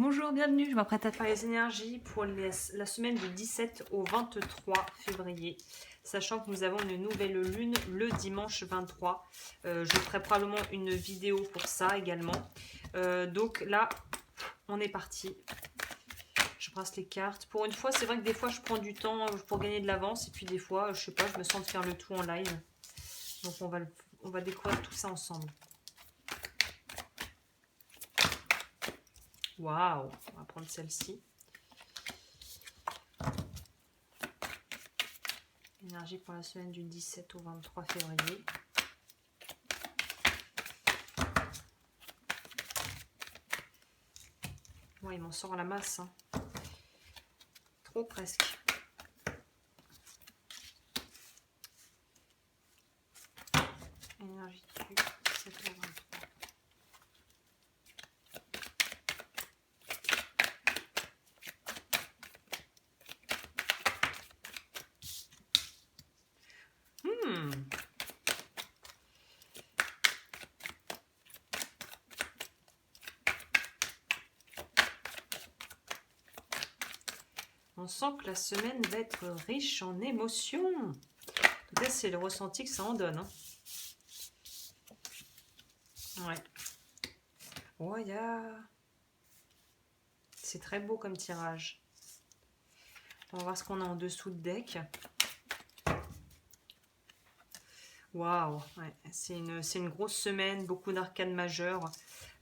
Bonjour, bienvenue, je m'apprête à faire les énergies pour la semaine du 17 au 23 février, sachant que nous avons une nouvelle lune le dimanche 23. Je ferai probablement une vidéo pour ça également. Donc là, on est parti. Je brasse les cartes. Pour une fois, c'est vrai que des fois, je prends du temps pour gagner de l'avance, et puis des fois, je sais pas, je me sens de faire le tout en live. Donc on va découvrir tout ça ensemble. Waouh, on va prendre celle-ci. Énergie pour la semaine du 17 au 23 février. Ouais, il m'en sort la masse. Hein. Trop presque. Énergie du 17 au 23. On sent que la semaine va être riche en émotions. En tout cas, c'est le ressenti que ça en donne. Hein. Ouais. Oh, c'est très beau comme tirage. On va voir ce qu'on a en dessous de deck. Waouh, ouais. C'est une grosse semaine, beaucoup d'arcanes majeures.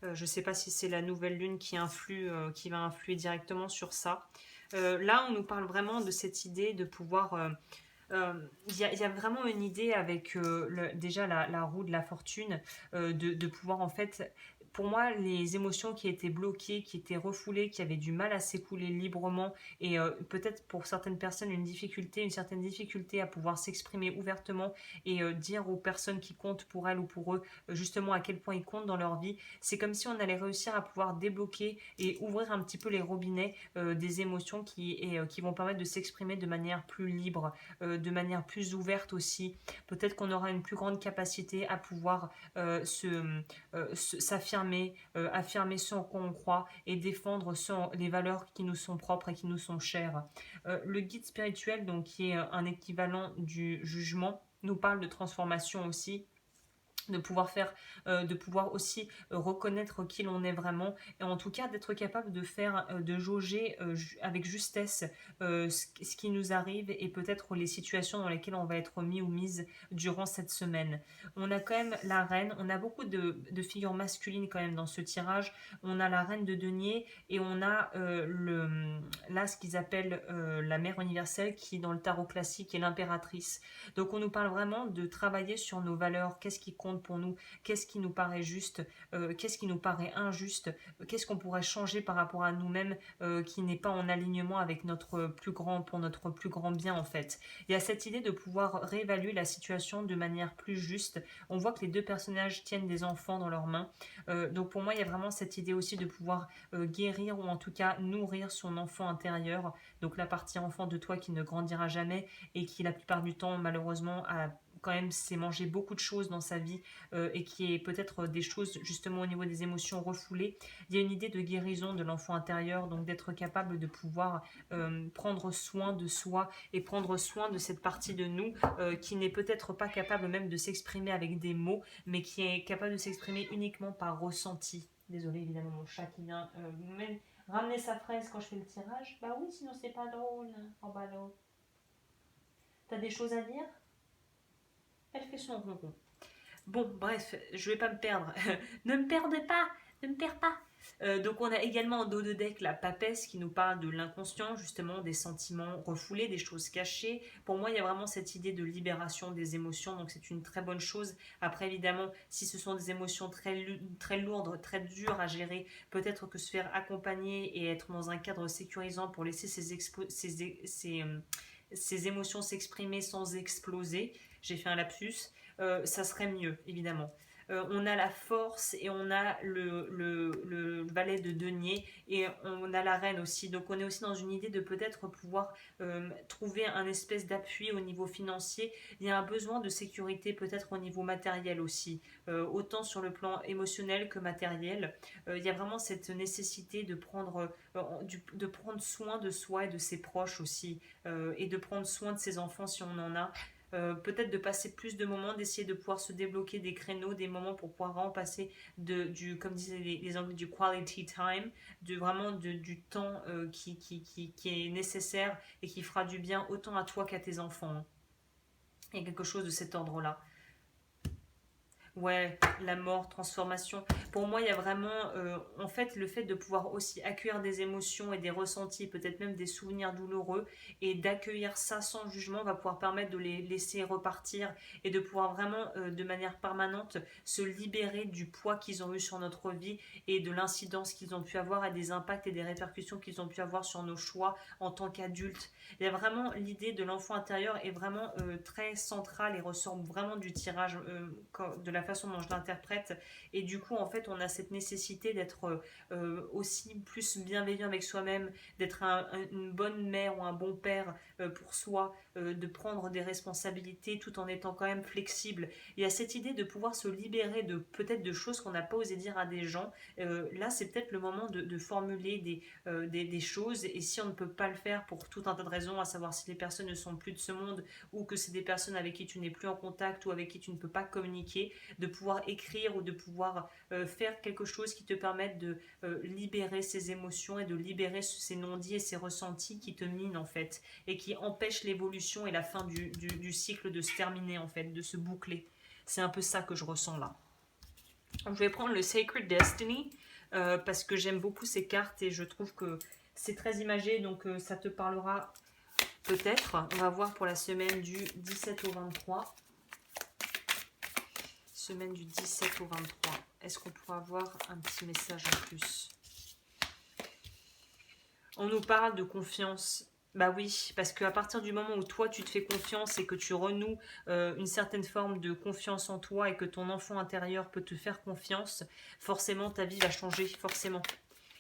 Je ne sais pas si c'est la nouvelle lune qui va influer directement sur ça. Là, on nous parle vraiment de cette idée de pouvoir... Il y a vraiment une idée avec déjà la roue de la fortune, de pouvoir en fait, pour moi, les émotions qui étaient bloquées, qui étaient refoulées, qui avaient du mal à s'écouler librement, et peut-être pour certaines personnes une certaine difficulté à pouvoir s'exprimer ouvertement et dire aux personnes qui comptent pour elles ou pour eux, justement à quel point ils comptent dans leur vie. C'est comme si on allait réussir à pouvoir débloquer et ouvrir un petit peu les robinets des émotions qui vont permettre de s'exprimer de manière plus libre, de manière plus ouverte aussi. Peut-être qu'on aura une plus grande capacité à pouvoir s'affirmer, affirmer ce en quoi on croit et défendre les valeurs qui nous sont propres et qui nous sont chères. Le guide spirituel, donc, qui est un équivalent du jugement, nous parle de transformation aussi, de pouvoir aussi reconnaître qui l'on est vraiment, et en tout cas d'être capable de jauger avec justesse ce qui nous arrive et peut-être les situations dans lesquelles on va être mis ou mise durant cette semaine. On a quand même la reine, on a beaucoup de figures masculines quand même dans ce tirage. On a la reine de denier et on a là ce qu'ils appellent la mère universelle, qui dans le tarot classique est l'impératrice. Donc on nous parle vraiment de travailler sur nos valeurs, qu'est-ce qui compte pour nous, qu'est-ce qui nous paraît juste, qu'est-ce qui nous paraît injuste, qu'est-ce qu'on pourrait changer par rapport à nous-mêmes qui n'est pas en alignement avec pour notre plus grand bien en fait. Il y a cette idée de pouvoir réévaluer la situation de manière plus juste. On voit que les deux personnages tiennent des enfants dans leurs mains. Donc pour moi, il y a vraiment cette idée aussi de pouvoir guérir ou en tout cas nourrir son enfant intérieur. Donc la partie enfant de toi qui ne grandira jamais et qui la plupart du temps malheureusement a quand même s'est mangé beaucoup de choses dans sa vie et qui est peut-être des choses justement au niveau des émotions refoulées. Il y a une idée de guérison de l'enfant intérieur, donc d'être capable de pouvoir prendre soin de soi et prendre soin de cette partie de nous qui n'est peut-être pas capable même de s'exprimer avec des mots, mais qui est capable de s'exprimer uniquement par ressenti. Désolée évidemment mon chat qui vient ramener sa fraise quand je fais le tirage. Bah oui, sinon c'est pas drôle. Oh bah non. T'as des choses à dire? Elle fait son ronron. Bon, bref, je vais pas me perdre. Ne me perdez pas, ne me perds pas. Donc on a également en dos de deck la papesse qui nous parle de l'inconscient, justement des sentiments refoulés, des choses cachées. Pour moi, il y a vraiment cette idée de libération des émotions, donc c'est une très bonne chose. Après, évidemment, si ce sont des émotions très lourdes, très dures à gérer, peut-être que se faire accompagner et être dans un cadre sécurisant pour laisser ces émotions s'exprimer sans exploser, j'ai fait un lapsus, ça serait mieux, évidemment. On a la force et on a le valet de denier et on a la reine aussi. Donc on est aussi dans une idée de peut-être pouvoir trouver un espèce d'appui au niveau financier. Il y a un besoin de sécurité peut-être au niveau matériel aussi, autant sur le plan émotionnel que matériel. Il y a vraiment cette nécessité de prendre soin de soi et de ses proches aussi, et de prendre soin de ses enfants si on en a. Peut-être de passer plus de moments, d'essayer de pouvoir se débloquer des créneaux, des moments pour pouvoir vraiment passer comme disaient les Anglais, du quality time, du temps qui est nécessaire et qui fera du bien autant à toi qu'à tes enfants. Il y a quelque chose de cet ordre-là. Ouais, la mort, transformation. Pour moi, il y a vraiment, en fait, le fait de pouvoir aussi accueillir des émotions et des ressentis, peut-être même des souvenirs douloureux, et d'accueillir ça sans jugement va pouvoir permettre de les laisser repartir et de pouvoir vraiment, de manière permanente, se libérer du poids qu'ils ont eu sur notre vie et de l'incidence qu'ils ont pu avoir et des impacts et des répercussions qu'ils ont pu avoir sur nos choix en tant qu'adultes. Il y a vraiment l'idée de l'enfant intérieur est vraiment très centrale et ressort vraiment du tirage, de la façon dont je l'interprète. Et du coup, en fait, on a cette nécessité d'être aussi plus bienveillant avec soi-même, d'être une bonne mère ou un bon père pour soi, de prendre des responsabilités tout en étant quand même flexible. Il y a cette idée de pouvoir se libérer de peut-être de choses qu'on n'a pas osé dire à des gens. Là, c'est peut-être le moment de formuler des choses. Et si on ne peut pas le faire pour tout un tas de raisons, à savoir si les personnes ne sont plus de ce monde ou que c'est des personnes avec qui tu n'es plus en contact ou avec qui tu ne peux pas communiquer, de pouvoir écrire ou de pouvoir faire quelque chose qui te permette de libérer ces émotions et de libérer ces non-dits et ces ressentis qui te minent en fait et qui empêchent l'évolution et la fin du cycle de se terminer en fait, de se boucler. C'est un peu ça que je ressens là. Je vais prendre le Sacred Destiny parce que j'aime beaucoup ces cartes et je trouve que c'est très imagé, donc ça te parlera peut-être. On va voir pour la semaine du 17 au 23. Semaine du 17 au 23. Est-ce qu'on pourra avoir un petit message en plus? On nous parle de confiance. Bah oui, parce qu'à partir du moment où toi tu te fais confiance et que tu renoues une certaine forme de confiance en toi et que ton enfant intérieur peut te faire confiance, forcément ta vie va changer, forcément.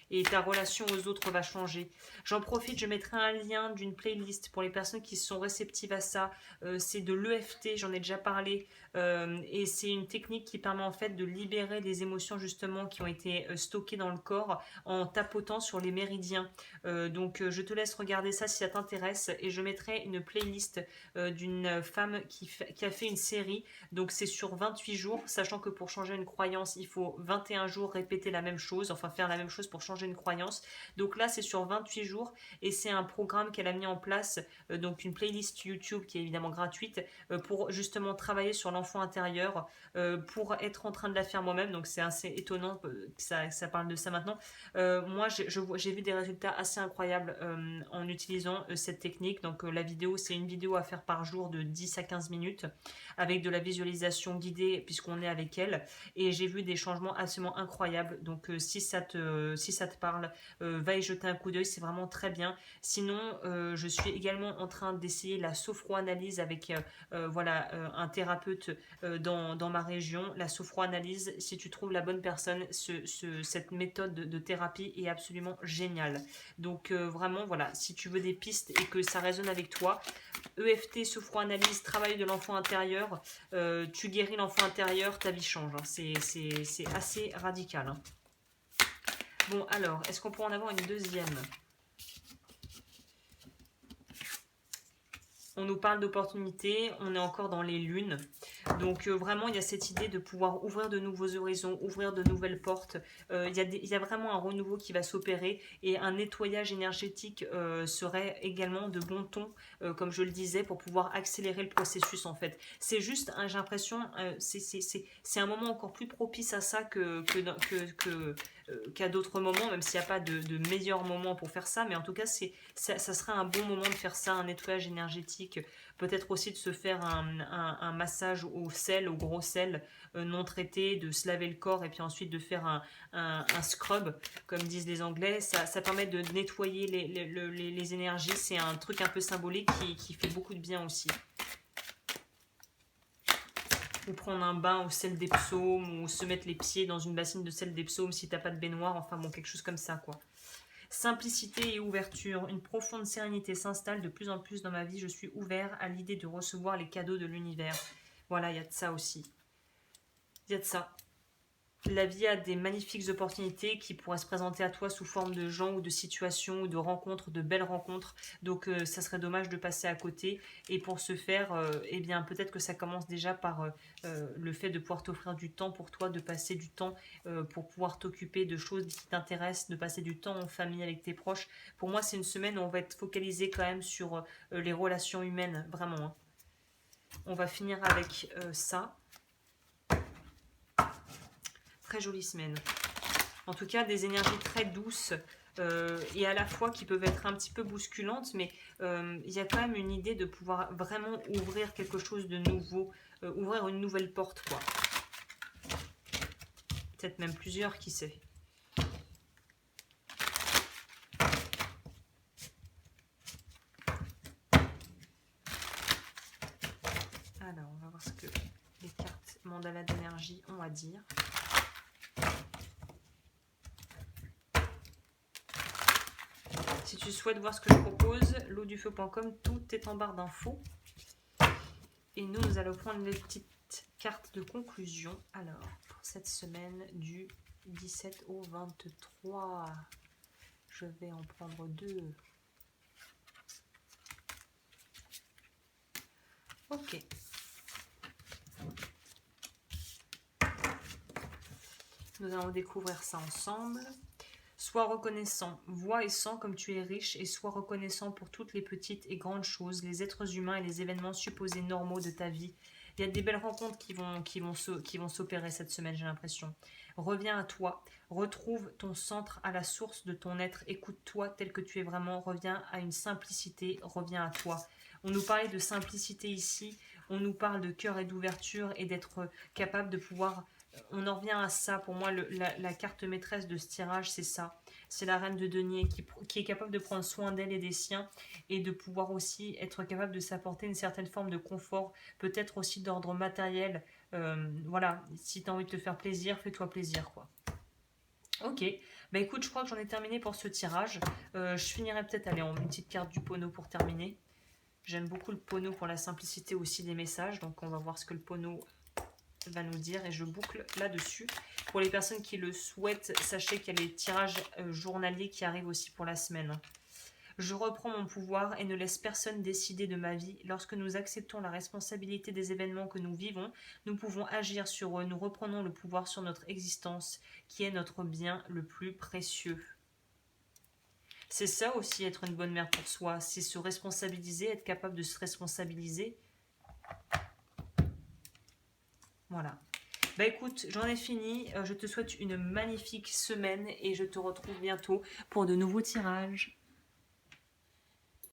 Et ta relation aux autres va changer. J'en profite, je mettrai un lien d'une playlist pour les personnes qui sont réceptives à ça. C'est de l'EFT, j'en ai déjà parlé. Et c'est une technique qui permet en fait de libérer les émotions justement qui ont été stockées dans le corps en tapotant sur les méridiens. Donc je te laisse regarder ça si ça t'intéresse. Et je mettrai une playlist d'une femme qui a fait une série. Donc c'est sur 28 jours, sachant que pour changer une croyance, il faut 21 jours répéter la même chose, enfin faire la même chose pour changer une croyance. Donc là, c'est sur 28 jours et c'est un programme qu'elle a mis en place, donc une playlist YouTube qui est évidemment gratuite, pour justement travailler sur l'enfant intérieur, pour être en train de la faire moi-même. Donc c'est assez étonnant que ça parle de ça maintenant. Moi, j'ai vu des résultats assez incroyables en utilisant cette technique. Donc la vidéo, c'est une vidéo à faire par jour de 10 à 15 minutes avec de la visualisation guidée puisqu'on est avec elle. Et j'ai vu des changements absolument incroyables. Donc si ça te parle, va y jeter un coup d'œil, c'est vraiment très bien. Sinon, je suis également en train d'essayer la sophroanalyse avec un thérapeute dans ma région. La sophroanalyse, si tu trouves la bonne personne, cette méthode de thérapie est absolument géniale. Donc vraiment, voilà, si tu veux des pistes et que ça résonne avec toi, EFT, sophroanalyse, travail de l'enfant intérieur, tu guéris l'enfant intérieur, ta vie change. Hein. C'est assez radical. Hein. Bon, alors, est-ce qu'on pourrait en avoir une deuxième? On nous parle d'opportunités, on est encore dans les lunes. Donc vraiment, il y a cette idée de pouvoir ouvrir de nouveaux horizons, ouvrir de nouvelles portes. Il y a vraiment un renouveau qui va s'opérer et un nettoyage énergétique serait également de bon ton, comme je le disais, pour pouvoir accélérer le processus en fait. C'est juste, hein, j'ai l'impression, c'est un moment encore plus propice à ça qu'à d'autres moments, même s'il n'y a pas de meilleur moment pour faire ça, mais en tout cas, ça sera un bon moment de faire ça, un nettoyage énergétique, peut-être aussi de se faire un massage au sel, au gros sel non traité, de se laver le corps et puis ensuite de faire un scrub, comme disent les Anglais. Ça permet de nettoyer les énergies, c'est un truc un peu symbolique qui fait beaucoup de bien aussi. Ou prendre un bain au sel des psaumes, ou se mettre les pieds dans une bassine de sel des psaumes si t'as pas de baignoire, enfin bon, quelque chose comme ça, quoi. Simplicité et ouverture, une profonde sérénité s'installe de plus en plus dans ma vie, je suis ouvert à l'idée de recevoir les cadeaux de l'univers. Voilà, il y a de ça aussi. Il y a de ça. La vie a des magnifiques opportunités qui pourraient se présenter à toi sous forme de gens ou de situations ou de rencontres, de belles rencontres. Donc ça serait dommage de passer à côté. Et pour ce faire, eh bien peut-être que ça commence déjà par le fait de pouvoir t'offrir du temps pour toi, de passer du temps pour pouvoir t'occuper de choses qui t'intéressent, de passer du temps en famille avec tes proches. Pour moi, c'est une semaine où on va être focalisé quand même sur les relations humaines, vraiment, hein. On va finir avec ça. Très jolie semaine. En tout cas, des énergies très douces et à la fois qui peuvent être un petit peu bousculantes, mais il y a quand même une idée de pouvoir vraiment ouvrir quelque chose de nouveau, ouvrir une nouvelle porte, quoi. Peut-être même plusieurs, qui sait. Alors, on va voir ce que les cartes mandala d'énergie ont à dire. Si tu souhaites voir ce que je propose, l'eau-du-feu.com, tout est en barre d'infos. Et nous allons prendre les petites cartes de conclusion. Alors, pour cette semaine du 17 au 23, je vais en prendre 2. Ok. Nous allons découvrir ça ensemble. Sois reconnaissant, vois et sens comme tu es riche et sois reconnaissant pour toutes les petites et grandes choses, les êtres humains et les événements supposés normaux de ta vie. Il y a des belles rencontres qui vont s'opérer cette semaine, j'ai l'impression. Reviens à toi, retrouve ton centre à la source de ton être, écoute-toi tel que tu es vraiment, reviens à une simplicité, reviens à toi. On nous parlait de simplicité ici, on nous parle de cœur et d'ouverture et d'être capable de pouvoir... On en revient à ça. Pour moi, la carte maîtresse de ce tirage, c'est ça. C'est la reine de denier qui est capable de prendre soin d'elle et des siens et de pouvoir aussi être capable de s'apporter une certaine forme de confort, peut-être aussi d'ordre matériel. Voilà, si tu as envie de te faire plaisir, fais-toi plaisir, quoi. Ok, bah écoute, je crois que j'en ai terminé pour ce tirage. Je finirai peut-être aller en une petite carte du Pono pour terminer. J'aime beaucoup le Pono pour la simplicité aussi des messages, donc on va voir ce que le Pono va nous dire et je boucle là-dessus. Pour les personnes qui le souhaitent, sachez qu'il y a les tirages journaliers qui arrivent aussi pour la semaine. Je reprends mon pouvoir et ne laisse personne décider de ma vie. Lorsque nous acceptons la responsabilité des événements que nous vivons, nous pouvons agir sur eux. Nous reprenons le pouvoir sur notre existence, qui est notre bien le plus précieux. C'est ça aussi être une bonne mère pour soi, c'est se responsabiliser, être capable de se responsabiliser. Voilà. Bah écoute, j'en ai fini. Je te souhaite une magnifique semaine et je te retrouve bientôt pour de nouveaux tirages.